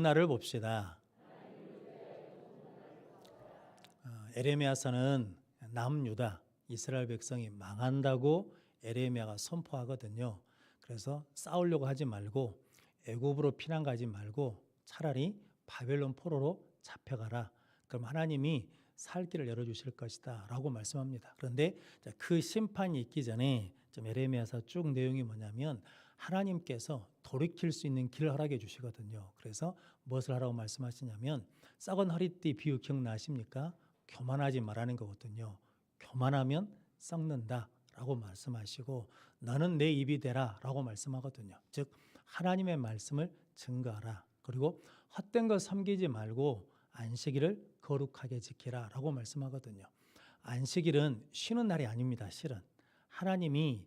날을 봅시다. 에레미야서는 남유다 이스라엘 백성이 망한다고 에레미야가 선포하거든요. 그래서 싸우려고 하지 말고 애굽으로 피난 가지 말고 차라리 바벨론 포로로 잡혀가라. 그럼 하나님이 살 길을 열어주실 것이다 라고 말씀합니다. 그런데 그 심판이 있기 전에 좀 에레미야서 쭉 내용이 뭐냐면 하나님께서 돌이킬 수 있는 길을 허락해 주시거든요. 그래서 무엇을 하라고 말씀하시냐면 썩은 허리띠 비유 기억나십니까? 교만하지 말라는 거거든요. 교만하면 썩는다 라고 말씀하시고 너는 내 입이 되라 라고 말씀하거든요. 즉 하나님의 말씀을 증거하라. 그리고 헛된 것 섬기지 말고 안식일을 거룩하게 지키라 라고 말씀하거든요. 안식일은 쉬는 날이 아닙니다. 실은 하나님이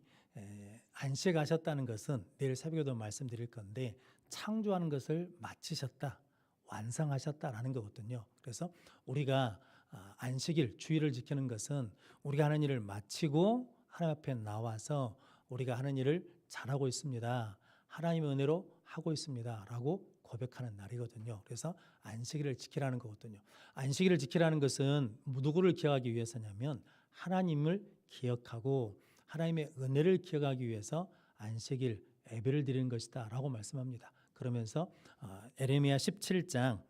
안식하셨다는 것은 내일 새벽에도 말씀드릴 건데 창조하는 것을 마치셨다, 완성하셨다라는 거거든요. 그래서 우리가 안식일, 주일을 지키는 것은 우리가 하는 일을 마치고 하나님 앞에 나와서 우리가 하는 일을 잘하고 있습니다. 하나님의 은혜로 하고 있습니다. 라고 고백하는 날이거든요. 그래서 안식일을 지키라는 거거든요. 안식일을 지키라는 것은 누구를 기억하기 위해서냐면 하나님을 기억하고 하나님의 은혜를 기억하기 위해서 안식일 예배를 드리는 것이다 라고 말씀합니다. 그러면서 에레미야 17장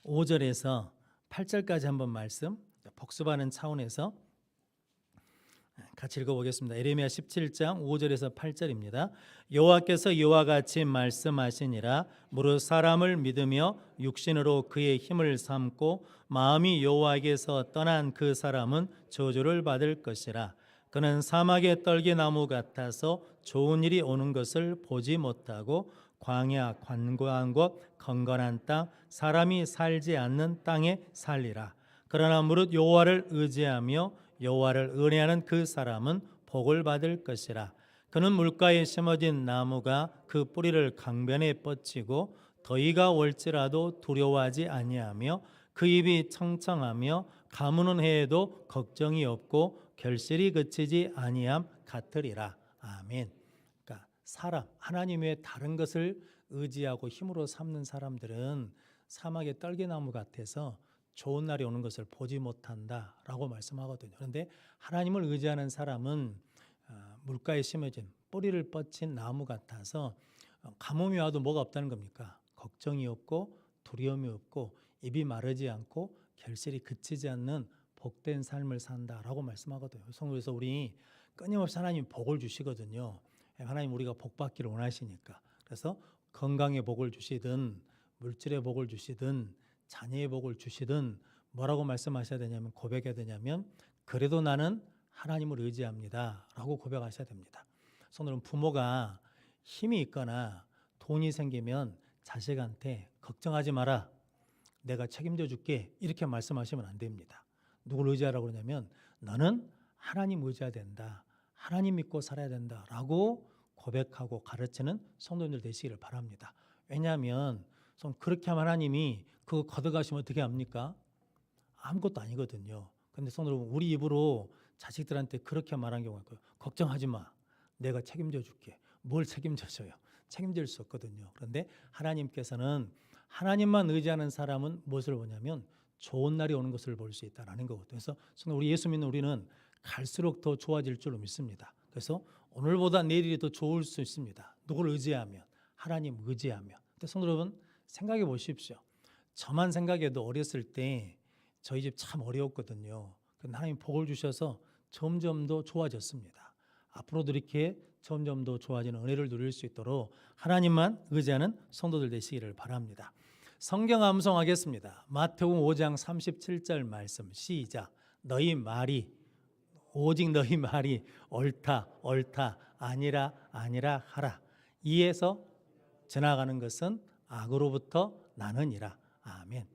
5절에서 8절까지 한번 말씀 복습하는 차원에서 같이 읽어보겠습니다. 에레미야 17장 5절에서 8절입니다. 여호와께서 이와 같이 말씀하시니라. 무릇 사람을 믿으며 육신으로 그의 힘을 삼고 마음이 여호와에게서 떠난 그 사람은 저주를 받을 것이라. 그는 사막의 떨기나무 같아서 좋은 일이 오는 것을 보지 못하고 광야 관고한 곳 건건한 땅 사람이 살지 않는 땅에 살리라. 그러나 무릇 여호와를 의지하며 여호와를 은혜하는 그 사람은 복을 받을 것이라. 그는 물가에 심어진 나무가 그 뿌리를 강변에 뻗치고 더위가 올지라도 두려워하지 아니하며 그 입이 청청하며 가무는 해에도 걱정이 없고 결실이 그치지 아니함 같으리라. 아멘. 그러니까 사람, 하나님 외에 다른 것을 의지하고 힘으로 삼는 사람들은 사막의 떨기나무 같아서 좋은 날이 오는 것을 보지 못한다라고 말씀하거든요. 그런데 하나님을 의지하는 사람은 물가에 심어진 뿌리를 뻗친 나무 같아서 가뭄이 와도 뭐가 없다는 겁니까? 걱정이 없고 두려움이 없고 입이 마르지 않고 결실이 그치지 않는 복된 삶을 산다라고 말씀하거든요. 그래서 우리 끊임없이 하나님 복을 주시거든요. 하나님 우리가 복 받기를 원하시니까. 그래서 건강의 복을 주시든 물질의 복을 주시든 자녀의 복을 주시든 뭐라고 말씀하셔야 되냐면 고백해야 되냐면 그래도 나는 하나님을 의지합니다 라고 고백하셔야 됩니다. 오늘은 부모가 힘이 있거나 돈이 생기면 자식한테 걱정하지 마라 내가 책임져 줄게 이렇게 말씀하시면 안 됩니다. 누굴 의지하라고 그러냐면 너는 하나님 의지해야 된다. 하나님 믿고 살아야 된다 라고 고백하고 가르치는 성도님들 되시기를 바랍니다. 왜냐하면 그렇게 하면 하나님이 그거 걷어가시면 어떻게 합니까? 아무것도 아니거든요. 그런데 성도 여러분 우리 입으로 자식들한테 그렇게 말한 경우가 있고요. 걱정하지 마. 내가 책임져 줄게. 뭘 책임져줘요? 책임질 수 없거든요. 그런데 하나님께서는 하나님만 의지하는 사람은 무엇을 보냐면 좋은 날이 오는 것을 볼 수 있다는 거거든요. 그래서 우리 예수 믿는 우리는 갈수록 더 좋아질 줄로 믿습니다. 그래서 오늘보다 내일이 더 좋을 수 있습니다. 누구를 의지하면? 하나님 의지하면. 근데 성도 여러분 생각해 보십시오. 저만 생각해도 어렸을 때 저희 집 참 어려웠거든요. 그런데 하나님 복을 주셔서 점점 더 좋아졌습니다. 앞으로도 이렇게 점점 더 좋아지는 은혜를 누릴 수 있도록 하나님만 의지하는 성도들 되시기를 바랍니다. 성경 암송하겠습니다. 마태복음 5장 37절 말씀 시작. 너희 말이 오직 너희 말이 옳다 옳다 아니라 아니라 하라. 이에서 지나가는 것은 악으로부터 나느니라. 아멘.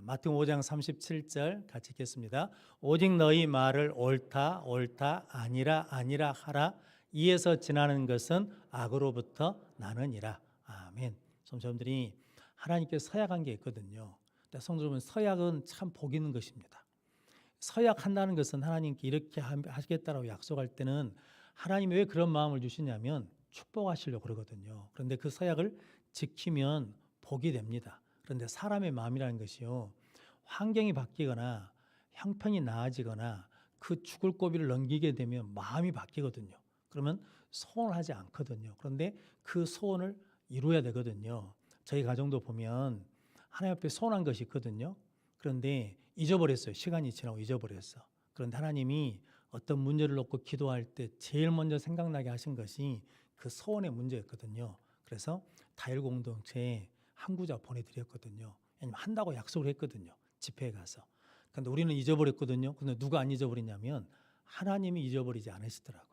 마태복음 5장 37절 같이 읽겠습니다. 오직 너희 말을 옳다 옳다 아니라 아니라 하라. 이에서 지나는 것은 악으로부터 나느니라. 아멘. 성도님들이 하나님께 서약한 게 있거든요. 성도 여러분 서약은 참 복 있는 것입니다. 서약한다는 것은 하나님께 이렇게 하시겠다라고 약속할 때는 하나님이 왜 그런 마음을 주시냐면 축복하시려고 그러거든요. 그런데 그 서약을 지키면 복이 됩니다. 그런데 사람의 마음이라는 것이요, 환경이 바뀌거나 형편이 나아지거나 그 죽을 고비를 넘기게 되면 마음이 바뀌거든요. 그러면 소원을 하지 않거든요. 그런데 그 소원을 이루어야 되거든요. 저희 가정도 보면 하나님 앞에 소원한 것이 있거든요. 그런데 잊어버렸어요. 시간이 지나고 잊어버렸어. 그런데 하나님이 어떤 문제를 놓고 기도할 때 제일 먼저 생각나게 하신 것이 그 소원의 문제였거든요. 그래서 다일 공동체에 한 구자 보내드렸거든요. 왜냐면 한다고 약속을 했거든요. 집회에 가서. 그런데 우리는 잊어버렸거든요. 근데 누가 안 잊어버리냐면 하나님이 잊어버리지 않으시더라고요.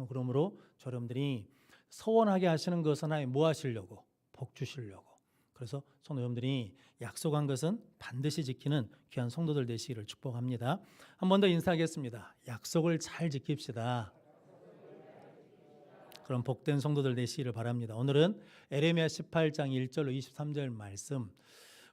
그러므로 여러분들이 소원하게 하시는 것은 하나님 뭐 하시려고? 복 주시려고. 그래서 성도 여러분들이 약속한 것은 반드시 지키는 귀한 성도들 되시기를 축복합니다. 한 번 더 인사하겠습니다. 약속을 잘 지킵시다. 그럼 복된 성도들 되시기를 바랍니다. 오늘은 에레미야 18장 1절로 23절 말씀,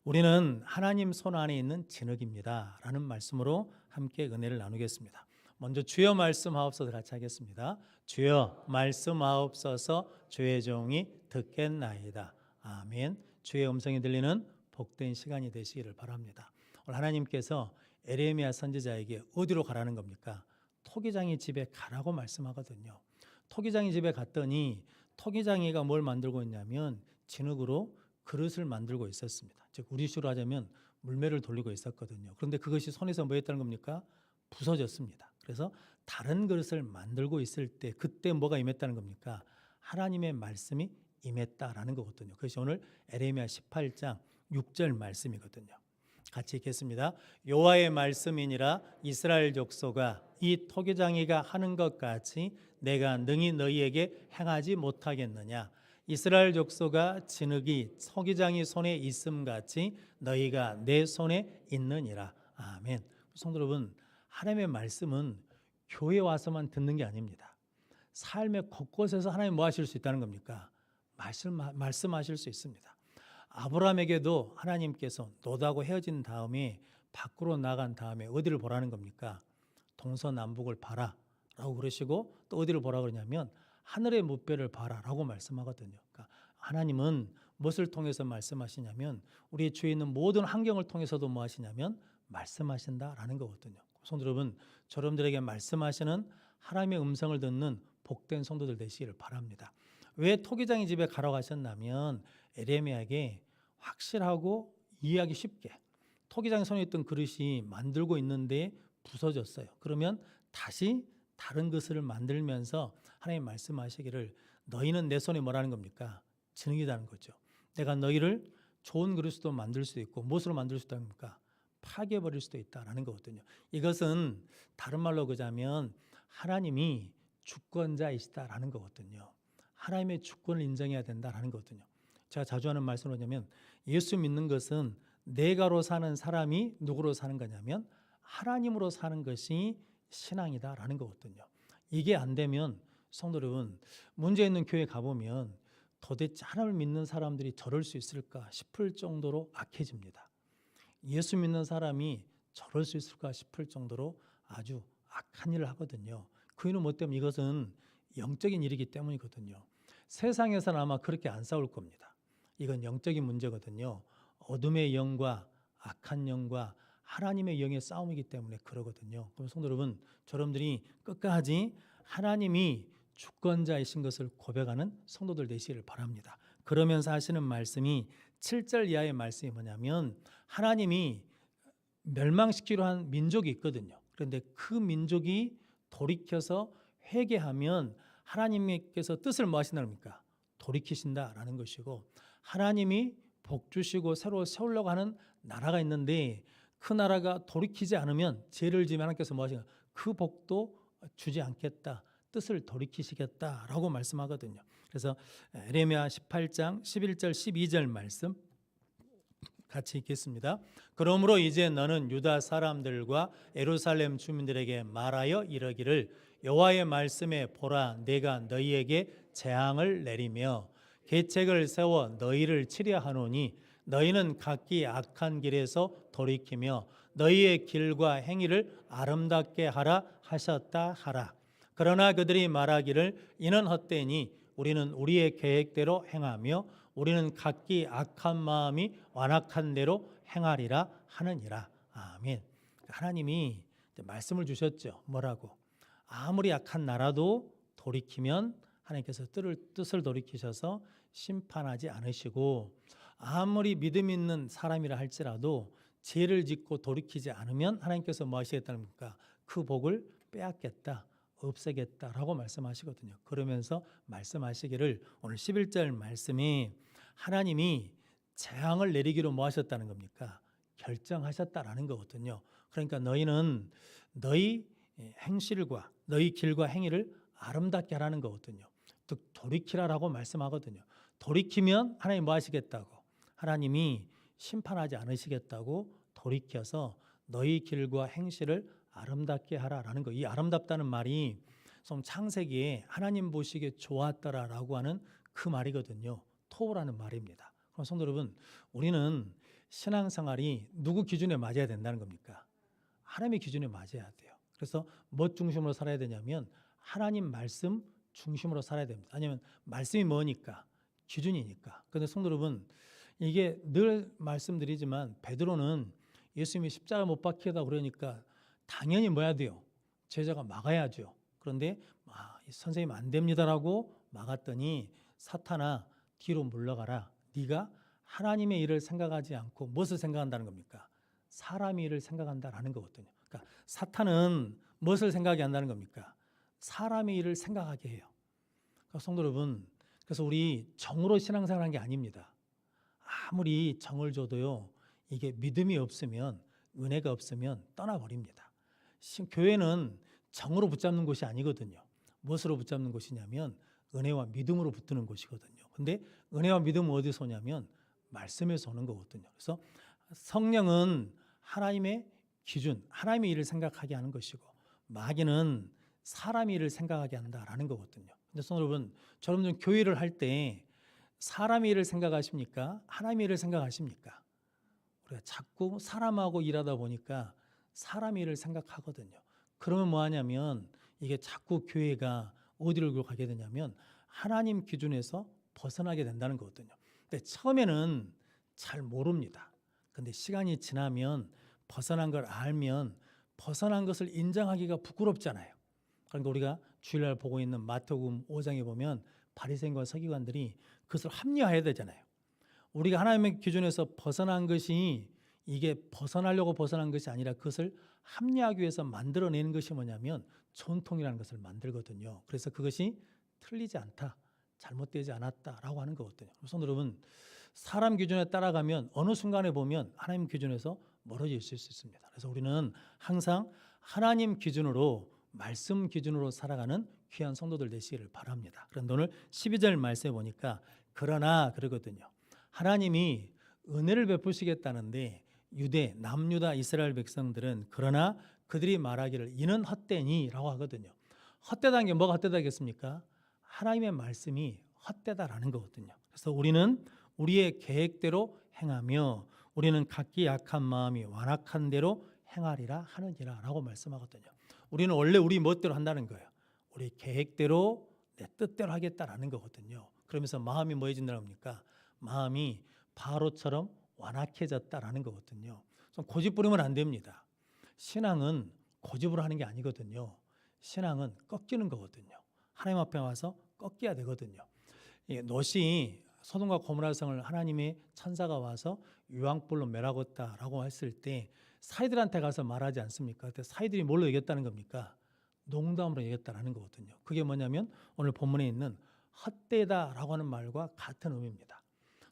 우리는 하나님 손 안에 있는 진흙입니다 라는 말씀으로 함께 은혜를 나누겠습니다. 먼저 주여 말씀하옵소서 같이 하겠습니다. 주여 말씀하옵소서, 주의 종이 듣겠나이다. 아멘. 주의 음성이 들리는 복된 시간이 되시기를 바랍니다. 오늘 하나님께서 에레미야 선지자에게 어디로 가라는 겁니까? 토기장이 집에 가라고 말씀하거든요. 토기장이 집에 갔더니 토기장이가 뭘 만들고 있냐면 진흙으로 그릇을 만들고 있었습니다. 즉 우리식으로 하자면 물매를 돌리고 있었거든요. 그런데 그것이 손에서 뭐 했다는 겁니까? 부서졌습니다. 그래서 다른 그릇을 만들고 있을 때 그때 뭐가 임했다는 겁니까? 하나님의 말씀이 임했다라는 거거든요. 그것이 오늘 에레미야 18장 6절 말씀이거든요. 같이 읽겠습니다. 여호와의 말씀이니라, 이스라엘 족속아, 이 토기장이가 하는 것 같이 내가 능히 너희에게 행하지 못하겠느냐? 이스라엘 족속아, 진흙이 토기장이 손에 있음 같이 너희가 내 손에 있느니라. 아멘. 성도 여러분, 하나님의 말씀은 교회에 와서만 듣는 게 아닙니다. 삶의 곳곳에서 하나님 뭐 하실 수 있다는 겁니까? 말씀하실 수 있습니다. 아브라함에게도 하나님께서 롯하고 헤어진 다음에 밖으로 나간 다음에 어디를 보라는 겁니까? 동서남북을 봐라 라고 그러시고, 또 어디를 보라 그러냐면 하늘의 무별 봐라 라고 말씀하거든요. 그러니까 하나님은 무엇을 통해서 말씀하시냐면 우리 주위에 있는 모든 환경을 통해서도 뭐 하시냐면 말씀하신다라는 거거든요. 성도 여러분, 여러분들에게 말씀하시는 하나님의 음성을 듣는 복된 성도들 되시기를 바랍니다. 왜 토기장이 집에 가러 가셨냐면 에레미야에게 확실하고 이해하기 쉽게, 토기장이 손에 있던 그릇이 만들고 있는데 부서졌어요. 그러면 다시 다른 그릇을 만들면서 하나님 말씀하시기를, 너희는 내 손에 뭐라는 겁니까? 진흙이라는 거죠. 내가 너희를 좋은 그릇도 만들 수도 있고 무엇으로 만들 수 있다는 겁니까? 파괴버릴 수도 있다라는 거거든요. 이것은 다른 말로 그자면 하나님이 주권자이시다라는 거거든요. 하나님의 주권을 인정해야 된다라는 거거든요. 제가 자주 하는 말씀은 뭐냐면, 예수 믿는 것은 내가로 사는 사람이 누구로 사는 거냐면 하나님으로 사는 것이 신앙이다라는 거거든요. 이게 안 되면 성도 여러분, 문제 있는 교회 가보면 도대체 하나님을 믿는 사람들이 저럴 수 있을까 싶을 정도로 악해집니다. 예수 믿는 사람이 저럴 수 있을까 싶을 정도로 아주 악한 일을 하거든요. 그 이유는 뭐 때문에? 이것은 영적인 일이기 때문이거든요. 세상에서는 아마 그렇게 안 싸울 겁니다. 이건 영적인 문제거든요. 어둠의 영과 악한 영과 하나님의 영의 싸움이기 때문에 그러거든요. 그럼 성도 여러분, 여러분들이 끝까지 하나님이 주권자이신 것을 고백하는 성도들 되시기를 바랍니다. 그러면서 하시는 말씀이 7절 이하의 말씀이 뭐냐면, 하나님이 멸망시키려 한 민족이 있거든요. 그런데 그 민족이 돌이켜서 회개하면 하나님께서 뜻을 뭐 하신다는 겁니까? 돌이키신다라는 것이고, 하나님이 복 주시고 새로 세우려고 하는 나라가 있는데 그 나라가 돌이키지 않으면, 죄를 지으면 하나님께서 뭐 하시냐? 그 복도 주지 않겠다, 뜻을 돌이키시겠다라고 말씀하거든요. 그래서 에레미야 18장 11절 12절 말씀 같이 읽겠습니다. 그러므로 이제 너는 유다 사람들과 예루살렘 주민들에게 말하여 이르기를, 여호와의 말씀에 보라, 내가 너희에게 재앙을 내리며 계책을 세워 너희를 치려 하노니 너희는 각기 악한 길에서 돌이키며 너희의 길과 행위를 아름답게 하라 하셨다 하라. 그러나 그들이 말하기를, 이는 헛되니 우리는 우리의 계획대로 행하며 우리는 각기 악한 마음이 완악한 대로 행하리라 하느니라. 아멘. 하나님이 말씀을 주셨죠. 뭐라고? 아무리 악한 나라도 돌이키면 하나님께서 뜻을 돌이키셔서 심판하지 않으시고, 아무리 믿음 있는 사람이라 할지라도 죄를 짓고 돌이키지 않으면 하나님께서 뭐 하시겠다는 겁니까? 그 복을 빼앗겠다, 없애겠다라고 말씀하시거든요. 그러면서 말씀하시기를 오늘 11절 말씀이 하나님이 재앙을 내리기로 뭐 하셨다는 겁니까? 결정하셨다라는 거거든요. 그러니까 너희는 너희 행실과 너희 길과 행위를 아름답게 하라는 거거든요. 즉 돌이키라라고 말씀하거든요. 돌이키면 하나님 뭐 하시겠다고? 하나님이 심판하지 않으시겠다고 돌이켜서 너희 길과 행실을 아름답게 하라라는 거. 이 아름답다는 말이 좀 창세기에 하나님 보시기에 좋았더라라고 하는 그 말이거든요. 토라는 말입니다. 그럼 성도 여러분, 우리는 신앙생활이 누구 기준에 맞아야 된다는 겁니까? 하나님의 기준에 맞아야 돼요. 그래서 뭐 중심으로 살아야 되냐면 하나님 말씀 중심으로 살아야 됩니다. 아니면 말씀이 뭐니까? 기준이니까. 그런데 성도 여러분, 이게 늘 말씀드리지만 베드로는 예수님이 십자가 못 박히다 그러니까 당연히 뭐 해야 돼요? 제자가 막아야죠. 그런데 선생님 안 됩니다라고 막았더니 사탄아 뒤로 물러가라. 네가 하나님의 일을 생각하지 않고 무엇을 생각한다는 겁니까? 사람의 일을 생각한다라는 거거든요. 그러니까 사탄은 무엇을 생각하게 한다는 겁니까? 사람의 일을 생각하게 해요. 그러니까 성도 여러분, 그래서 우리 정으로 신앙생활한 게 아닙니다. 아무리 정을 줘도요, 이게 믿음이 없으면, 은혜가 없으면 떠나버립니다. 교회는 정으로 붙잡는 곳이 아니거든요. 무엇으로 붙잡는 곳이냐면 은혜와 믿음으로 붙드는 곳이거든요. 근데 은혜와 믿음은 어디서 오냐면 말씀에서 오는 거거든요. 그래서 성령은 하나님의 기준, 하나님의 일을 생각하게 하는 것이고, 마귀는 사람의 일을 생각하게 한다라는 거거든요. 근데 여러분, 저러분 교회를 할 때 사람의 일을 생각하십니까? 하나님의 일을 생각하십니까? 우리가 자꾸 사람하고 일하다 보니까 사람의 일을 생각하거든요. 그러면 뭐 하냐면 이게 자꾸 교회가 어디로 가게 되냐면 하나님 기준에서 벗어나게 된다는 거거든요. 근데 처음에는 잘 모릅니다. 근데 시간이 지나면 벗어난 걸 알면 벗어난 것을 인정하기가 부끄럽잖아요. 그러니까 우리가 주일날 보고 있는 마태복음 5장에 보면 바리새인과 서기관들이 그것을 합리화해야 되잖아요. 우리가 하나님의 기준에서 벗어난 것이 이게 벗어나려고 벗어난 것이 아니라 그것을 합리화하기 위해서 만들어내는 것이 뭐냐면 전통이라는 것을 만들거든요. 그래서 그것이 틀리지 않다, 잘못되지 않았다라고 하는 거거든요. 그래서 여러분, 사람 기준에 따라가면 어느 순간에 보면 하나님 기준에서 멀어질 수 있습니다. 그래서 우리는 항상 하나님 기준으로, 말씀 기준으로 살아가는 귀한 성도들 되시기를 바랍니다. 그런데 오늘 12절 말씀에 보니까 그러나 그러거든요. 하나님이 은혜를 베푸시겠다는데 유대, 남유다 이스라엘 백성들은 그러나 그들이 말하기를 이는 헛되니라고 하거든요. 헛되다는 게 뭐가 헛되다겠습니까? 하나님의 말씀이 헛되다라는 거거든요. 그래서 우리는 우리의 계획대로 행하며 우리는 각기 약한 마음이 완악한 대로 행하리라 하느니라라고 말씀하거든요. 우리는 원래 우리 멋대로 한다는 거예요. 우리 계획대로 내 뜻대로 하겠다라는 거거든요. 그러면서 마음이 뭐해진다는 겁니까? 마음이 바로처럼 완악해졌다라는 거거든요. 고집 부리면 안 됩니다. 신앙은 고집으로 하는 게 아니거든요. 신앙은 꺾이는 거거든요. 하나님 앞에 와서 꺾여야 되거든요. 롯이 소돔과 고모라 성을 하나님의 천사가 와서 유황불로 멸하겠다라고 했을 때 사이들한테 가서 말하지 않습니까? 그때 사이들이 뭘로 얘기했다는 겁니까? 농담으로 얘기했다는 거거든요. 그게 뭐냐면 오늘 본문에 있는 헛되다라고 하는 말과 같은 의미입니다.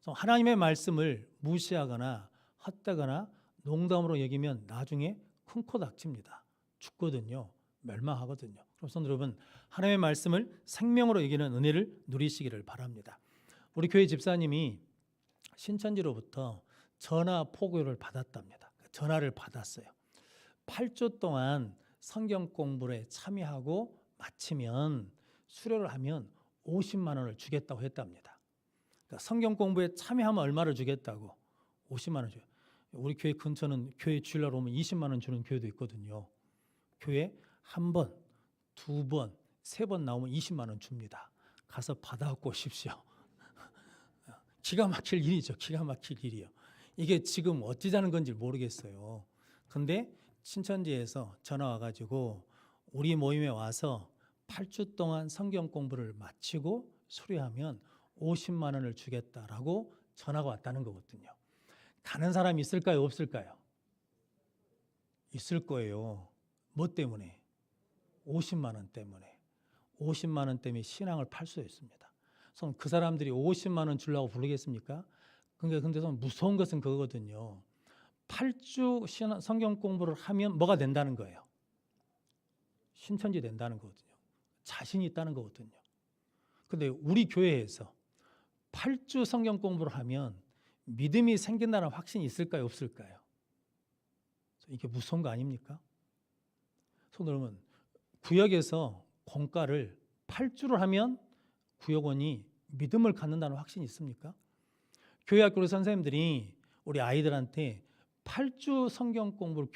하나님의 말씀을 무시하거나 헛되거나 농담으로 여기면 나중에 큰 코 닥칩니다. 죽거든요. 멸망하거든요. 그래서 여러분, 하나님의 말씀을 생명으로 여기는 은혜를 누리시기를 바랍니다. 우리 교회 집사님이 신천지로부터 전화 포교를 받았답니다. 전화를 받았어요. 8주 동안 성경 공부에 참여하고 마치면 수료를 하면 50만 원을 주겠다고 했답니다. 그러니까 성경 공부에 참여하면 얼마를 주겠다고? 50만 원 줘요. 우리 교회 근처는 교회 주일날 오면 20만 원 주는 교회도 있거든요. 교회 한 번, 두 번, 세 번 나오면 20만 원 줍니다. 가서 받아갖고 오십시오. 기가 막힐 일이죠. 기가 막힐 일이요. 이게 지금 어찌자는 건지 모르겠어요. 근데 신천지에서 전화 와가지고 우리 모임에 와서 8주 동안 성경 공부를 마치고 수료하면 50만 원을 주겠다라고 전화가 왔다는 거거든요. 가는 사람이 있을까요? 없을까요? 있을 거예요. 뭐 때문에? 50만 원 때문에. 50만 원 때문에 신앙을 팔 수 있습니다. 그래서 그 사람들이 50만 원 주려고 부르겠습니까? 근데 무서운 것은 그거거든요. 8주 성경 공부를 하면 뭐가 된다는 거예요? 신천지 된다는 거거든요. 자신이 있다는 거거든요. 근데 우리 교회에서 8주 성경 공부를 하면 믿음이 생긴다는 확신이 있을까요? 없을까요? 이게 무서운 거 아닙니까? 여러분, 구역에서 공과를 8주를 하면 구역원이 믿음을 갖는다는 확신이 있습니까? 교회 학교 선생님들이 우리 아이들한테 8주 성경 공부를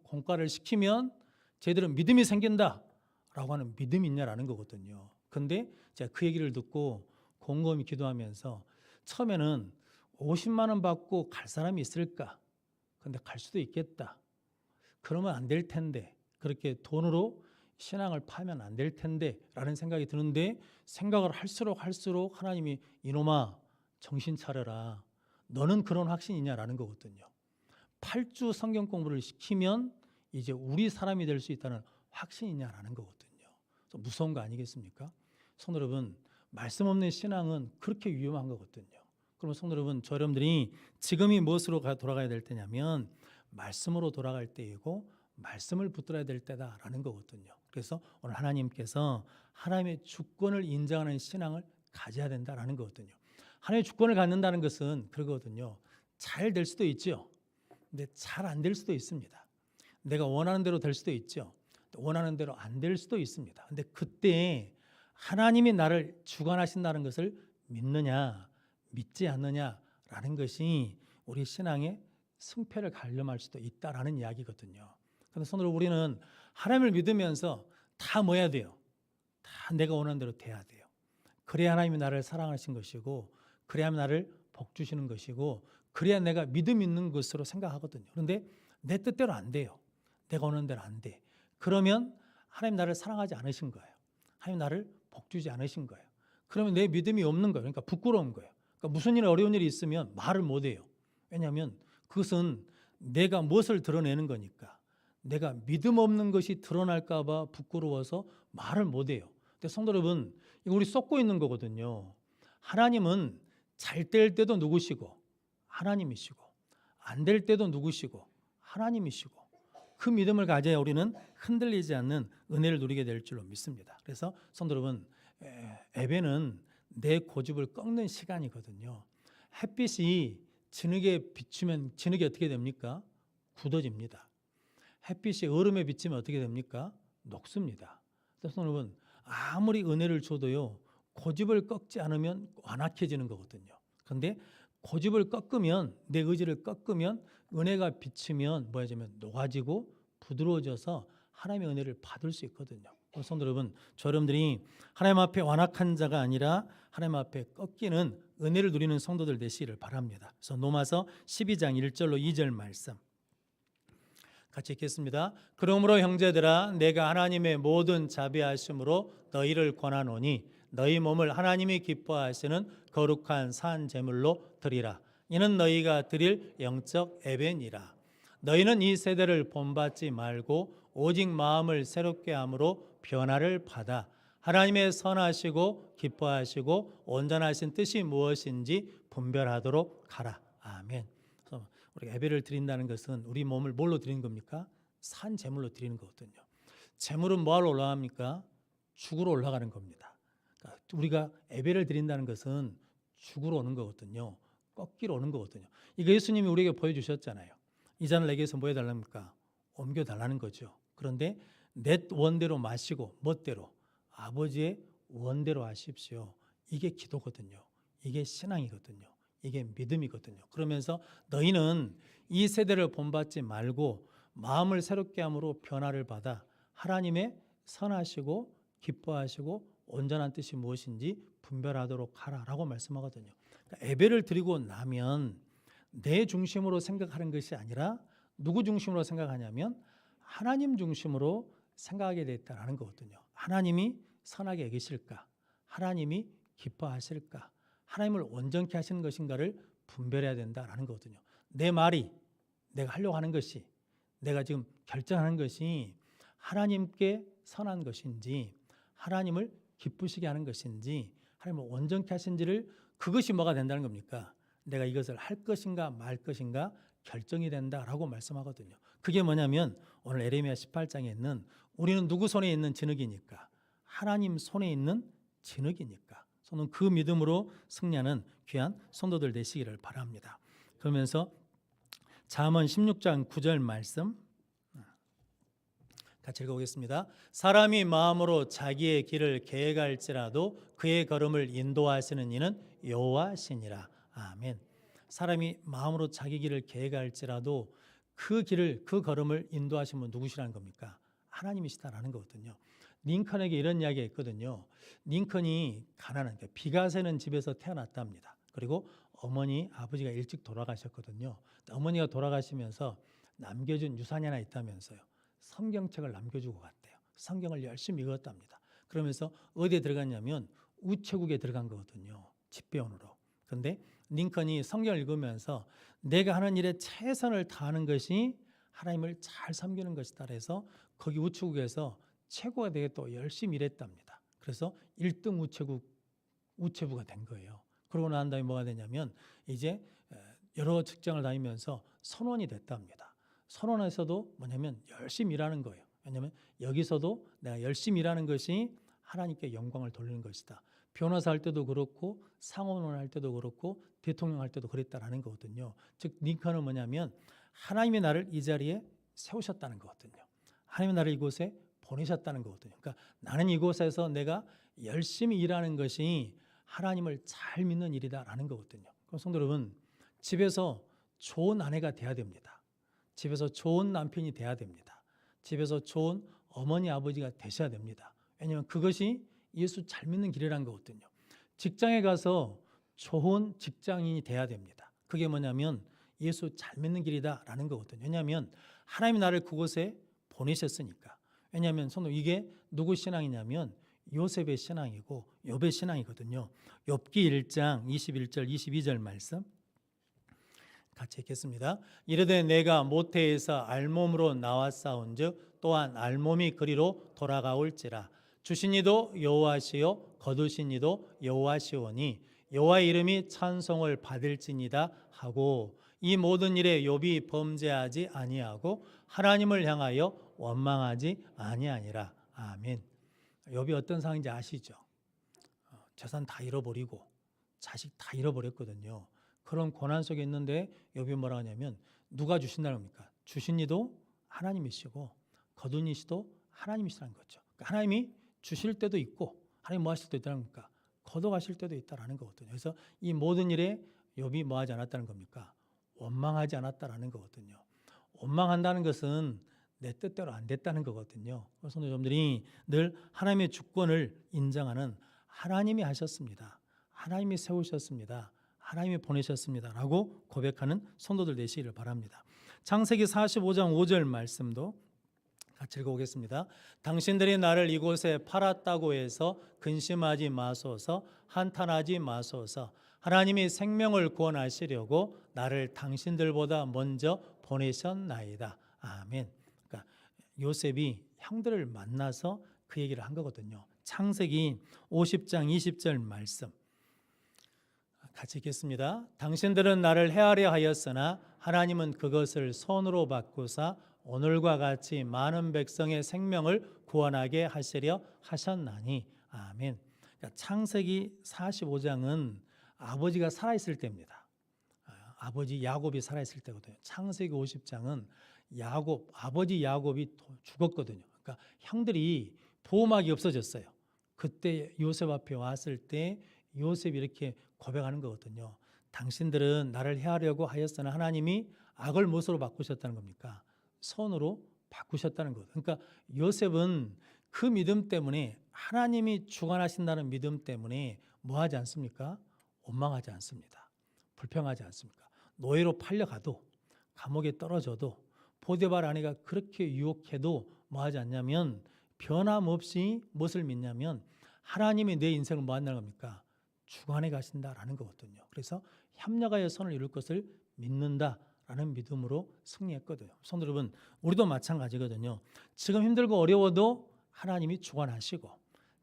공과를 시키면 쟤들은 믿음이 생긴다라고 하는 믿음이 있냐라는 거거든요. 근데 제가 그 얘기를 듣고 곰곰이 기도하면서 처음에는 50만 원 받고 갈 사람이 있을까? 근데 갈 수도 있겠다. 그러면 안 될 텐데, 그렇게 돈으로 신앙을 파면 안 될 텐데 라는 생각이 드는데, 생각을 할수록 하나님이 이놈아 정신 차려라, 너는 그런 확신이 있냐라는 거거든요. 8주 성경 공부를 시키면 이제 우리 사람이 될 수 있다는 확신이 있냐라는 거거든요. 무서운 거 아니겠습니까? 성도 여러분, 말씀 없는 신앙은 그렇게 위험한 거거든요. 그러면 성도 여러분, 저 여러분들이 지금이 무엇으로 돌아가야 될 때냐면 말씀으로 돌아갈 때이고 말씀을 붙들어야 될 때다라는 거거든요. 그래서 오늘 하나님께서 하나님의 주권을 인정하는 신앙을 가져야 된다라는 거거든요. 하나님의 주권을 갖는다는 것은 그러거든요. 잘 될 수도 있죠. 근데 잘 안 될 수도 있습니다. 내가 원하는 대로 될 수도 있죠. 원하는 대로 안 될 수도 있습니다. 근데 그때 하나님이 나를 주관하신다는 것을 믿느냐, 믿지 않느냐라는 것이 우리 신앙의 승패를 가늠할 수도 있다라는 이야기거든요. 그런데 손으로 우리는 하나님을 믿으면서 다 뭐 해야 돼요? 다 내가 원하는 대로 돼야 돼요. 그래야 하나님이 나를 사랑하신 것이고, 그래야 나를 복 주시는 것이고, 그래야 내가 믿음 있는 것으로 생각하거든요. 그런데 내 뜻대로 안 돼요. 내가 원하는 대로 안 돼. 그러면 하나님 나를 사랑하지 않으신 거예요. 하나님 나를 복 주지 않으신 거예요. 그러면 내 믿음이 없는 거예요. 그러니까 부끄러운 거예요. 그러니까 무슨 일, 어려운 일이 있으면 말을 못 해요. 왜냐하면 그것은 내가 무엇을 드러내는 거니까. 내가 믿음 없는 것이 드러날까 봐 부끄러워서 말을 못 해요. 근데 성도 여러분, 이거 우리 쏟고 있는 거거든요. 하나님은 잘 될 때도 누구시고 하나님이시고, 안 될 때도 누구시고 하나님이시고, 그 믿음을 가져야 우리는 흔들리지 않는 은혜를 누리게 될 줄로 믿습니다. 그래서 성도 여러분, 예배는 내 고집을 꺾는 시간이거든요. 햇빛이 진흙에 비추면 진흙이 어떻게 됩니까? 굳어집니다. 햇빛이 얼음에 비치면 어떻게 됩니까? 녹습니다. 그래서 여러분, 아무리 은혜를 줘도요, 고집을 꺾지 않으면 완악해지는 거거든요. 그런데 고집을 꺾으면, 내 의지를 꺾으면 은혜가 비치면 뭐해지면 녹아지고 부드러워져서 하나님의 은혜를 받을 수 있거든요. 성도 여러분, 저 여러분들이 하나님 앞에 완악한 자가 아니라 하나님 앞에 꺾이는 은혜를 누리는 성도들 되시기를 바랍니다. 그래서 로마서 12장 1절로 2절 말씀 같이 읽겠습니다. 그러므로 형제들아, 내가 하나님의 모든 자비하심으로 너희를 권하노니 너희 몸을 하나님이 기뻐하시는 거룩한 산 제물로 드리라. 이는 너희가 드릴 영적 예배니라. 너희는 이 세대를 본받지 말고 오직 마음을 새롭게 함으로 변화를 받아 하나님의 선하시고 기뻐하시고 온전하신 뜻이 무엇인지 분별하도록 하라. 아멘. 우리가 예배를 드린다는 것은 우리 몸을 뭘로 드리는 겁니까? 산 제물로 드리는 거거든요. 제물은 뭐하러 올라갑니까? 죽으로 올라가는 겁니다. 그러니까 우리가 예배를 드린다는 것은 죽으로 오는 거거든요. 꺾기로 오는 거거든요. 이거 예수님이 우리에게 보여주셨잖아요. 이 잔을 내게서 뭐 해달랍니까? 옮겨달라는 거죠. 그런데 내 원대로 마시고 멋대로 아버지의 원대로 하십시오. 이게 기도거든요. 이게 신앙이거든요. 이게 믿음이거든요. 그러면서 너희는 이 세대를 본받지 말고 마음을 새롭게 함으로 변화를 받아 하나님의 선하시고 기뻐하시고 온전한 뜻이 무엇인지 분별하도록 하라라고 말씀하거든요. 그러니까 예배를 드리고 나면 내 중심으로 생각하는 것이 아니라 누구 중심으로 생각하냐면 하나님 중심으로 생각하게 됐다라는 거거든요. 하나님이 선하게 여기실까? 하나님이 기뻐하실까? 하나님을 온전케 하시는 것인가를 분별해야 된다라는 거거든요. 내 말이, 내가 하려고 하는 것이, 내가 지금 결정하는 것이 하나님께 선한 것인지, 하나님을 기쁘시게 하는 것인지, 하나님을 온전케 하신지를, 그것이 뭐가 된다는 겁니까? 내가 이것을 할 것인가 말 것인가 결정이 된다라고 말씀하거든요. 그게 뭐냐면 오늘 에레미야 18장에 있는, 우리는 누구 손에 있는 진흙이니까? 하나님 손에 있는 진흙이니까. 저는 그 믿음으로 승리하는 귀한 성도들 되시기를 바랍니다. 그러면서 잠언 16장 9절 말씀 같이 읽어보겠습니다. 사람이 마음으로 자기의 길을 계획할지라도 그의 걸음을 인도하시는 이는 여호와시니라. 아멘. 사람이 마음으로 자기 길을 계획할지라도 그 길을, 그 걸음을 인도하시는 분 누구시라는 겁니까? 하나님이시다라는 거거든요. 링컨에게 이런 이야기가 있거든요. 링컨이 가난한, 비가 새는 집에서 태어났답니다. 그리고 어머니, 아버지가 일찍 돌아가셨거든요. 어머니가 돌아가시면서 남겨준 유산이 하나 있다면서요. 성경책을 남겨주고 갔대요. 성경을 열심히 읽었답니다. 그러면서 어디에 들어갔냐면 우체국에 들어간 거거든요. 집배원으로. 그런데 링컨이 성경을 읽으면서 내가 하는 일에 최선을 다하는 것이 하나님을 잘 섬기는 것이다 해서 거기 우체국에서 최고가 되게 또 열심히 일했답니다. 그래서 1등 우체부가 된 거예요. 그러고 난 다음에 뭐가 되냐면 이제 여러 직장을 다니면서 선원이 됐답니다. 선원에서도 뭐냐면 열심히 일하는 거예요. 왜냐하면 여기서도 내가 열심히 일하는 것이 하나님께 영광을 돌리는 것이다. 변호사 할 때도 그렇고 상원을 할 때도 그렇고 대통령 할 때도 그랬다라는 거거든요. 즉 링컨은 뭐냐면 하나님이 나를 이 자리에 세우셨다는 거거든요. 하나님이 나를 이곳에 보내셨다는 거거든요. 그러니까 나는 이곳에서 내가 열심히 일하는 것이 하나님을 잘 믿는 일이다라는 거거든요. 그럼 성도 여러분, 집에서 좋은 아내가 돼야 됩니다. 집에서 좋은 남편이 돼야 됩니다. 집에서 좋은 어머니, 아버지가 되셔야 됩니다. 왜냐하면 그것이 예수 잘 믿는 길이라는 거거든요. 직장에 가서 좋은 직장인이 돼야 됩니다. 그게 뭐냐면 예수 잘 믿는 길이다라는 거거든요. 왜냐하면 하나님이 나를 그곳에 보내셨으니까. 왜냐하면 성도, 이게 누구 신앙이냐면 요셉의 신앙이고 욥의 신앙이거든요. 욥기 1장 21절 22절 말씀 같이 읽겠습니다. 이르되 내가 모태에서 알몸으로 나왔사온즉 또한 알몸이 그리로 돌아가올지라. 주신 이도 여호와시요 거두신 이도 여호와시오니 여호와의 이름이 찬송을 받을지니다 하고, 이 모든 일에 욥이 범죄하지 아니하고 하나님을 향하여 원망하지 아니하니라. 아멘. 욥이 어떤 상황인지 아시죠? 재산 다 잃어버리고 자식 다 잃어버렸거든요. 그런 고난 속에 있는데 욥이 뭐라 하냐면 누가 주신다는 겁니까? 주신 이도 하나님이시고 거둔 이시도 하나님이시라는 거죠. 그러니까 하나님이 주실 때도 있고 하나님 뭐 하실 때도 있다는 겁니까? 걷어가실 때도 있다라는 거거든요. 그래서 이 모든 일에 욥이 뭐 하지 않았다는 겁니까? 원망하지 않았다라는 거거든요. 원망한다는 것은 내 뜻대로 안 됐다는 거거든요. 그래서 여러분들이 늘 하나님의 주권을 인정하는, 하나님이 하셨습니다. 하나님이 세우셨습니다. 하나님이 보내셨습니다. 라고 고백하는 성도들 되시기를 바랍니다. 창세기 45장 5절 말씀도 같이 읽어보겠습니다. 당신들이 나를 이곳에 팔았다고 해서 근심하지 마소서, 한탄하지 마소서. 하나님이 생명을 구원하시려고 나를 당신들보다 먼저 보내셨나이다. 아멘. 그러니까 요셉이 형들을 만나서 그 얘기를 한 거거든요. 창세기 50장 20절 말씀 같이 읽겠습니다. 당신들은 나를 해하려 하였으나 하나님은 그것을 손으로 바꾸사 오늘과 같이 많은 백성의 생명을 구원하게 하시려 하셨나니. 아멘. 그러니까 창세기 45장은 아버지가 살아있을 때입니다. 아버지 야곱이 살아있을 때거든요. 창세기 50장은 아버지 야곱이 죽었거든요. 그러니까 형들이 보호막이 없어졌어요. 그때 요셉 앞에 왔을 때 요셉이 이렇게 고백하는 거거든요. 당신들은 나를 해하려고 하였으나 하나님이 악을 무엇으로 바꾸셨다는 겁니까? 선으로 바꾸셨다는 것. 그러니까 요셉은 그 믿음 때문에, 하나님이 주관하신다는 믿음 때문에 뭐 하지 않습니까? 원망하지 않습니다. 불평하지 않습니까? 노예로 팔려가도 감옥에 떨어져도 보디발 아내가 그렇게 유혹해도 뭐 하지 않냐면 변함없이 무엇을 믿냐면 하나님이 내 인생을 뭐 한다는 겁니까? 주관해 가신다라는 거거든요. 그래서 협력하여 선을 이룰 것을 믿는다라는 믿음으로 승리했거든요. 성도 여러분, 우리도 마찬가지거든요. 지금 힘들고 어려워도 하나님이 주관하시고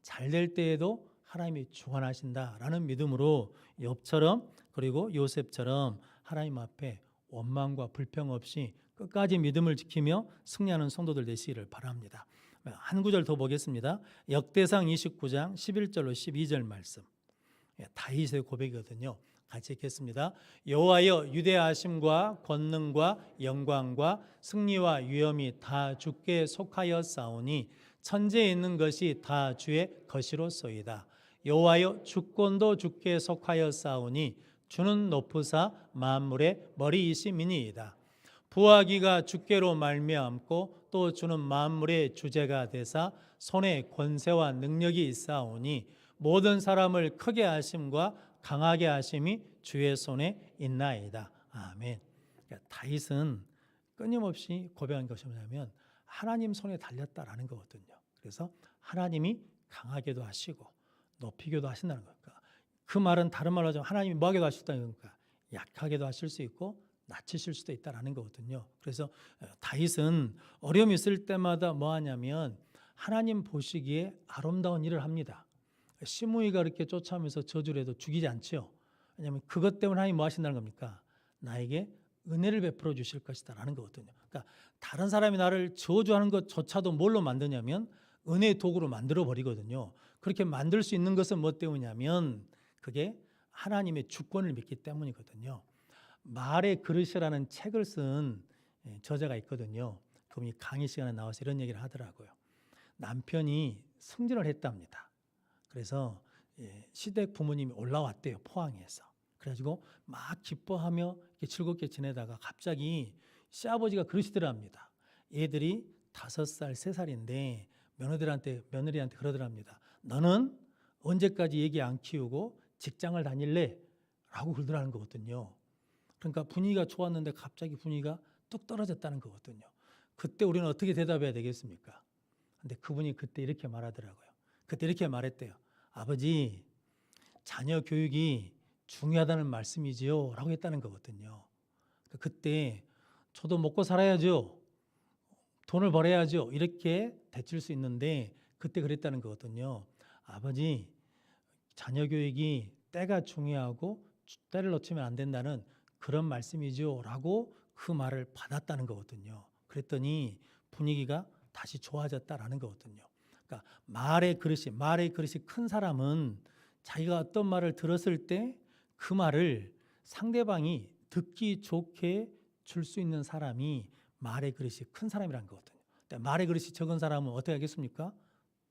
잘 될 때에도 하나님이 주관하신다라는 믿음으로 욥처럼 그리고 요셉처럼 하나님 앞에 원망과 불평 없이 끝까지 믿음을 지키며 승리하는 성도들 되시기를 바랍니다. 한 구절 더 보겠습니다. 역대상 29장 11절로 12절 말씀. 다윗의 고백이거든요. 같이 읽겠습니다. 여호와여, 유대하심과 권능과 영광과 승리와 위엄이 다 주께 속하였사오니 천지에 있는 것이 다 주의 것이로소이다. 여호와여, 주권도 주께 속하였사오니 주는 높으사 만물의 머리이심이니이다. 부하기가 주께로 말미암고 또 주는 만물의 주제가 되사 손에 권세와 능력이 있사오니 모든 사람을 크게 하심과 강하게 하심이 주의 손에 있나이다. 아멘. 그러니까 다윗은 끊임없이 고백한 것이 뭐냐면 하나님 손에 달렸다라는 거거든요. 그래서 하나님이 강하게도 하시고 높이게도 하신다는 거니까 그 말은 다른 말로 하자면 하나님이 뭐하게도 하셨다는 거니까 약하게도 하실 수 있고 낮추실 수도 있다라는 거거든요. 그래서 다윗은 어려움이 있을 때마다 뭐 하냐면 하나님 보시기에 아름다운 일을 합니다. 시므이가 이렇게 쫓아오면서 저주를 해도 죽이지 않죠. 왜냐하면 그것 때문에 하나님 뭐 하신다는 겁니까? 나에게 은혜를 베풀어 주실 것이다라는 거거든요. 그러니까 다른 사람이 나를 저주하는 것조차도 뭘로 만드냐면 은혜의 도구로 만들어 버리거든요. 그렇게 만들 수 있는 것은 뭐 때문이냐면 그게 하나님의 주권을 믿기 때문이거든요. 말의 그릇이라는 책을 쓴 저자가 있거든요. 그분이 강의 시간에 나와서 이런 얘기를 하더라고요. 남편이 승진을 했답니다. 그래서 시댁 부모님이 올라왔대요. 포항에서. 그래가지고 막 기뻐하며 즐겁게 지내다가 갑자기 시아버지가 그러시더랍니다. 애들이 5살, 3살인데 며느리한테 그러더랍니다. 너는 언제까지 애기 안 키우고 직장을 다닐래? 라고 그러더라는 거거든요. 그러니까 분위기가 좋았는데 갑자기 분위기가 뚝 떨어졌다는 거거든요. 그때 우리는 어떻게 대답해야 되겠습니까? 근데 그분이 그때 이렇게 말하더라고요. 그때 이렇게 말했대요. 아버지, 자녀 교육이 중요하다는 말씀이지요? 라고 했다는 거거든요. 그때 저도 먹고 살아야죠. 돈을 벌어야죠. 이렇게 대칠 수 있는데 그때 그랬다는 거거든요. 아버지, 자녀 교육이 때가 중요하고 때를 놓치면 안 된다는 그런 말씀이죠. 라고 그 말을 받았다는 거거든요. 그랬더니 분위기가 다시 좋아졌다라는 거거든요. 그러니까 말의 그릇이 큰 사람은 자기가 어떤 말을 들었을 때 그 말을 상대방이 듣기 좋게 줄 수 있는 사람이 말의 그릇이 큰 사람이라는 거거든요. 근데 말의 그릇이 적은 사람은 어떻게 하겠습니까?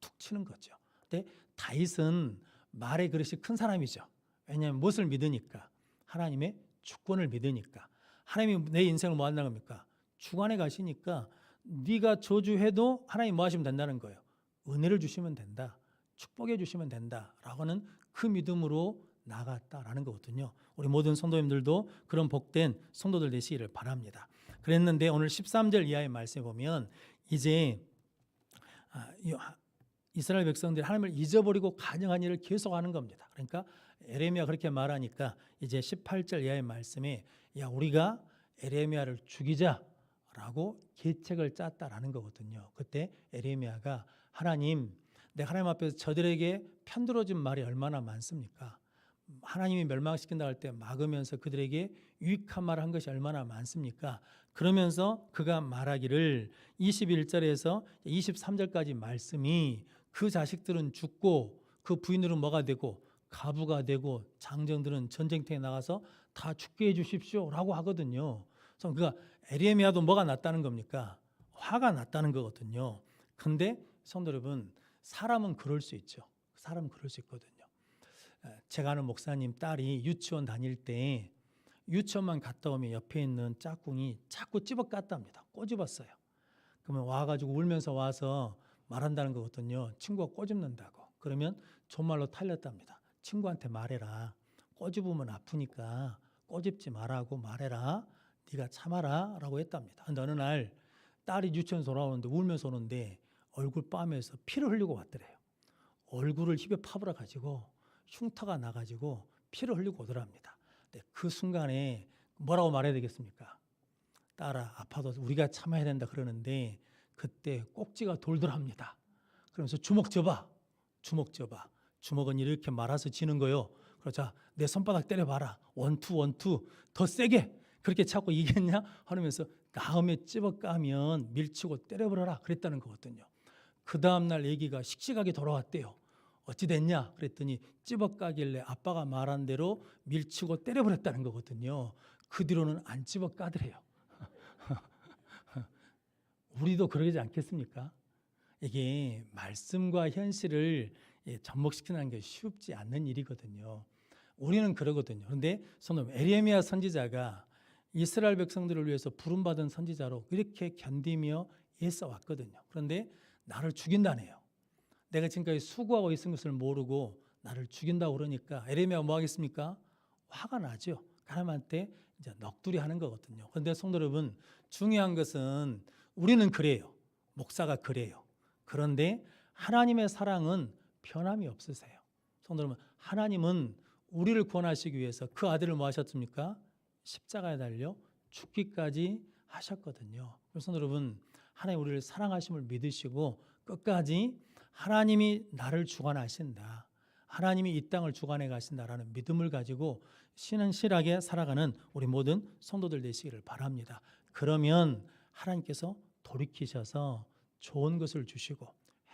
툭 치는 거죠. 근데 다윗은 말의 그릇이 큰 사람이죠. 왜냐하면 무엇을 믿으니까? 하나님의 주권을 믿으니까. 하나님이 내 인생을 뭐 한다는 겁니까? 주관해 가시니까 네가 저주해도 하나님 뭐 하시면 된다는 거예요. 은혜를 주시면 된다. 축복해 주시면 된다라고 하는 그 믿음으로 나갔다라는 거거든요. 우리 모든 성도님들도 그런 복된 성도들 되시기를 바랍니다. 그랬는데 오늘 13절 이하의 말씀에 보면 이제 이스라엘 백성들이 하나님을 잊어버리고 간영한 일을 계속하는 겁니다. 그러니까 에레미야가 그렇게 말하니까 이제 18절 이하의 말씀에 야 우리가 에레미야를 죽이자라고 계책을 짰다라는 거거든요. 그때 에레미야가 하나님, 내가 하나님 앞에서 저들에게 편들어준 말이 얼마나 많습니까? 하나님이 멸망시킨다 할 때 막으면서 그들에게 유익한 말을 한 것이 얼마나 많습니까? 그러면서 그가 말하기를 21절에서 23절까지 말씀이 그 자식들은 죽고 그 부인들은 뭐가 되고 가부가 되고 장정들은 전쟁터에 나가서 다 죽게 해주십시오 라고 하거든요. 그래서 그가 에레미야도 뭐가 났다는 겁니까? 화가 났다는 거거든요. 근데 성도 여러분, 사람은 그럴 수 있죠. 사람은 그럴 수 있거든요. 제가 아는 목사님 딸이 유치원 다닐 때 유치원만 갔다 오면 옆에 있는 짝꿍이 자꾸 집어 깠답니다. 꼬집었어요. 그러면 와가지고 울면서 와서 말한다는 거거든요. 친구가 꼬집는다고. 그러면 존말로 탈렸답니다. 친구한테 말해라. 꼬집으면 아프니까 꼬집지 말라고 말해라. 네가 참아라 라고 했답니다. 근데 어느 날 딸이 유치원에서 돌아오는데 울면서 오는데 얼굴 뺨에서 피를 흘리고 왔더래요. 얼굴을 힙에 파버려 가지고 흉터가 나가지고 피를 흘리고 오더랍니다. 근데 그 순간에 뭐라고 말해야 되겠습니까? 딸아, 아파도 우리가 참아야 된다 그러는데 그때 꼭지가 돌더랍니다. 그러면서 주먹 져봐. 주먹은 이렇게 말아서 지는 거요. 그러자 내 손바닥 때려봐라. 원투 더 세게. 그렇게 자꾸 이겼냐? 하면서 다음에 찝어 까면 밀치고 때려버려라 그랬다는 거거든요. 그 다음날 얘기가 씩씩하게 돌아왔대요. 어찌 됐냐? 그랬더니 찝어 까길래 아빠가 말한 대로 밀치고 때려버렸다는 거거든요. 그 뒤로는 안 찝어 까더래요. 우리도 그러지 않겠습니까? 이게 말씀과 현실을 접목시키는 게 쉽지 않는 일이거든요. 우리는 그러거든요. 그런데 에레미야 선지자가 이스라엘 백성들을 위해서 부름받은 선지자로 이렇게 견디며 애써왔거든요. 그런데 나를 죽인다네요. 내가 지금까지 수고하고 있은 것을 모르고 나를 죽인다고 그러니까 에레미야가 뭐 하겠습니까? 화가 나죠. 하나님한테 이제 넋두리 하는 거거든요. 그런데 성도 여러분, 중요한 것은 우리는 그래요. 목사가 그래요. 그런데 하나님의 사랑은 변함이 없으세요. 성도 여러분, 하나님은 우리를 구원하시기 위해서 그 아들을 뭐 하셨습니까? 십자가에 달려 죽기까지 하셨거든요. 그래서 여러분, 하나님 우리를 사랑하심을 믿으시고 끝까지 하나님이 나를 주관하신다, 하나님이 이 땅을 주관해 가신다라는 믿음을 가지고 신실하게 살아가는 우리 모든 성도들 되시기를 바랍니다. 그러면 하나님께서 돌이키셔서 좋은 것을 주시고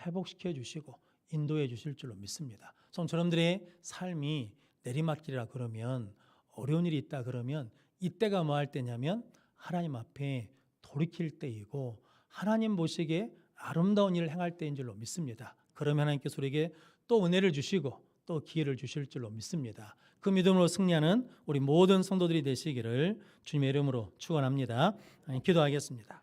회복시켜 주시고 인도해 주실 줄로 믿습니다. 저놈들의 삶이 내리막길이라 그러면, 어려운 일이 있다 그러면 이때가 뭐 할 때냐면 하나님 앞에 돌이킬 때이고 하나님 보시기에 아름다운 일을 행할 때인 줄로 믿습니다. 그러면 하나님께서 우리에게 또 은혜를 주시고 또 기회를 주실 줄로 믿습니다. 그 믿음으로 승리하는 우리 모든 성도들이 되시기를 주님의 이름으로 축원합니다. 기도하겠습니다.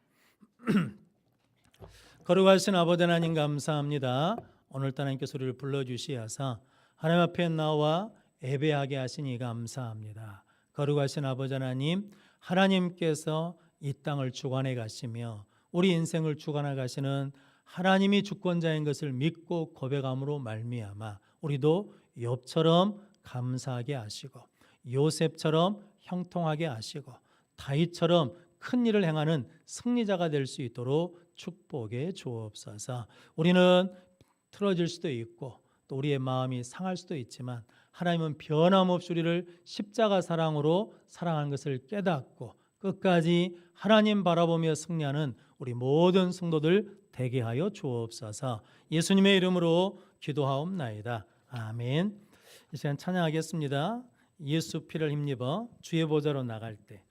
거룩하신 아버지 하나님 감사합니다. 오늘따라 하나님께서 우리를 불러주시어서 하나님 앞에 나와 예배하게 하시니 감사합니다. 거룩하신 아버지 하나님, 하나님께서 이 땅을 주관해 가시며 우리 인생을 주관해 가시는 하나님이 주권자인 것을 믿고 고백함으로 말미암아 우리도 욥처럼 감사하게 하시고 요셉처럼 형통하게 하시고 다윗처럼 큰 일을 행하는 승리자가 될 수 있도록 축복해 주옵소서. 우리는 틀어질 수도 있고 또 우리의 마음이 상할 수도 있지만 하나님은 변함없이 우리를 십자가 사랑으로 사랑하는 것을 깨닫고 끝까지 하나님 바라보며 승리하는 우리 모든 성도들 되게 하여 주옵소서. 예수님의 이름으로 기도하옵나이다. 아멘. 이 시간 찬양하겠습니다. 예수 피를 힘입어 주의 보좌로 나갈 때.